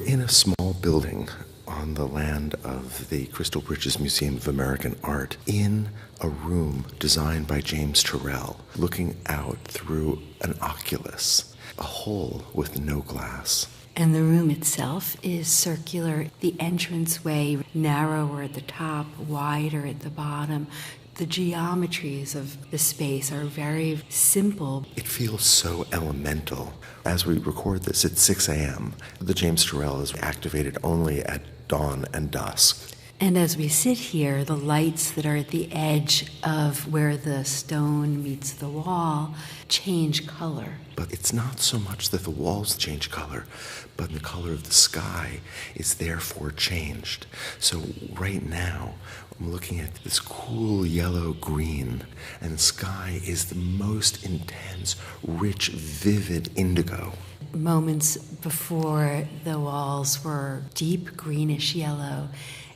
in a small building on the land of the Crystal Bridges Museum of American Art in a room designed by James Turrell, looking out through an oculus, a hole with no glass. And the room itself is circular. The entranceway narrower at the top, wider at the bottom. The geometries of the space are very simple. It feels so elemental. As we record this, it's 6 a.m. The James Turrell is activated only at dawn and dusk. And as we sit here, the lights that are at the edge of where the stone meets the wall change color. But it's not so much that the walls change color, but the color of the sky is therefore changed. So right now, I'm looking at this cool yellow-green, and the sky is the most intense, rich, vivid indigo. Moments before, the walls were deep greenish yellow,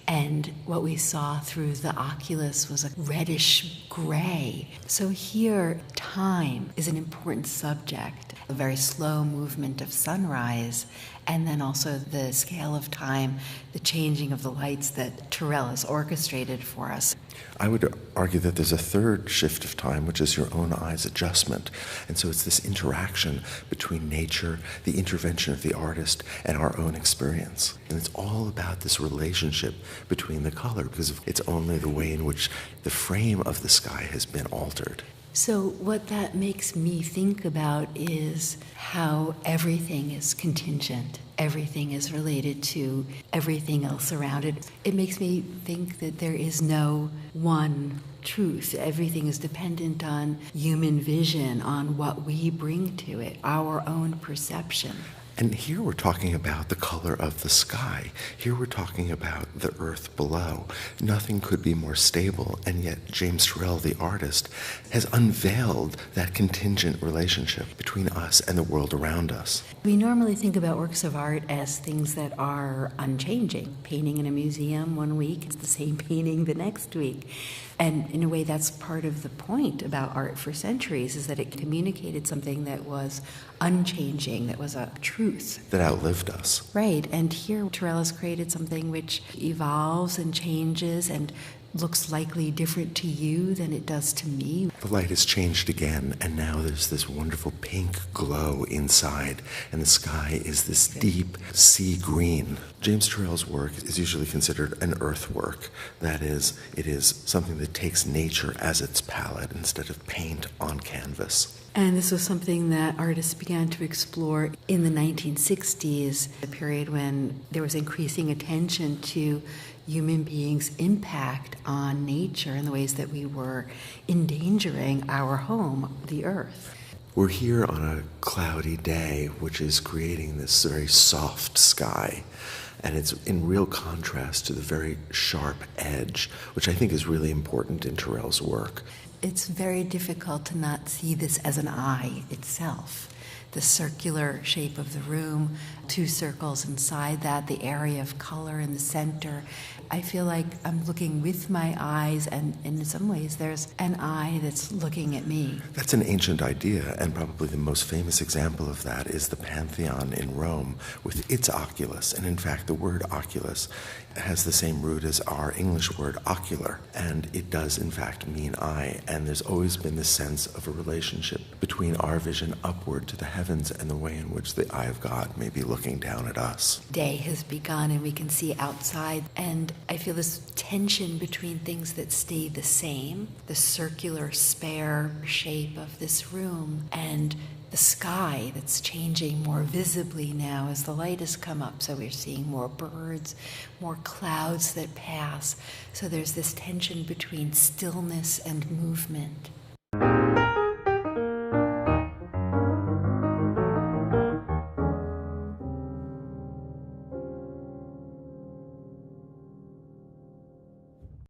and what we saw through the oculus was a reddish gray. So here, time is an important subject, a very slow movement of sunrise, and then also the scale of time, the changing of the lights that Turrell has orchestrated for us. I would argue that there's a third shift of time, which is your own eye's adjustment. And so it's this interaction between nature, the intervention of the artist, and our own experience. And it's all about this relationship between the color, because it's only the way in which the frame of the sky has been altered. So what that makes me think about is how everything is contingent. Everything is related to everything else around it. It makes me think that there is no one truth. Everything is dependent on human vision, on what we bring to it, our own perception. And here we're talking about the color of the sky. Here we're talking about the earth below. Nothing could be more stable, and yet James Turrell, the artist, has unveiled that contingent relationship between us and the world around us. We normally think about works of art as things that are unchanging. Painting in a museum one week, it's the same painting the next week. And in a way, that's part of the point about art for centuries, is that it communicated something that was unchanging, that was a truth. That outlived us. Right, and here Turrell has created something which evolves and changes and looks likely different to you than it does to me. The light has changed again, and now there's this wonderful pink glow inside, and the sky is this deep sea green. James Turrell's work is usually considered an earth work. That is, it is something that takes nature as its palette instead of paint on canvas. And this was something that artists began to explore in the 1960s, a period when there was increasing attention to human beings' impact on nature and the ways that we were endangering our home, the earth. We're here on a cloudy day, which is creating this very soft sky. And it's in real contrast to the very sharp edge, which I think is really important in Turrell's work. It's very difficult to not see this as an eye itself. The circular shape of the room, 2 circles inside that, the area of color in the center. I feel like I'm looking with my eyes, and in some ways there's an eye that's looking at me. That's an ancient idea, and probably the most famous example of that is the Pantheon in Rome with its oculus. And in fact, the word oculus has the same root as our English word ocular, and it does in fact mean eye. And there's always been this sense of a relationship between our vision upward to the heavens and the way in which the eye of God may be looking down at us. Day has begun and we can see outside, and I feel this tension between things that stay the same, the circular spare shape of this room, and the sky that's changing more visibly now as the light has come up. So we're seeing more birds, more clouds that pass. So there's this tension between stillness and movement.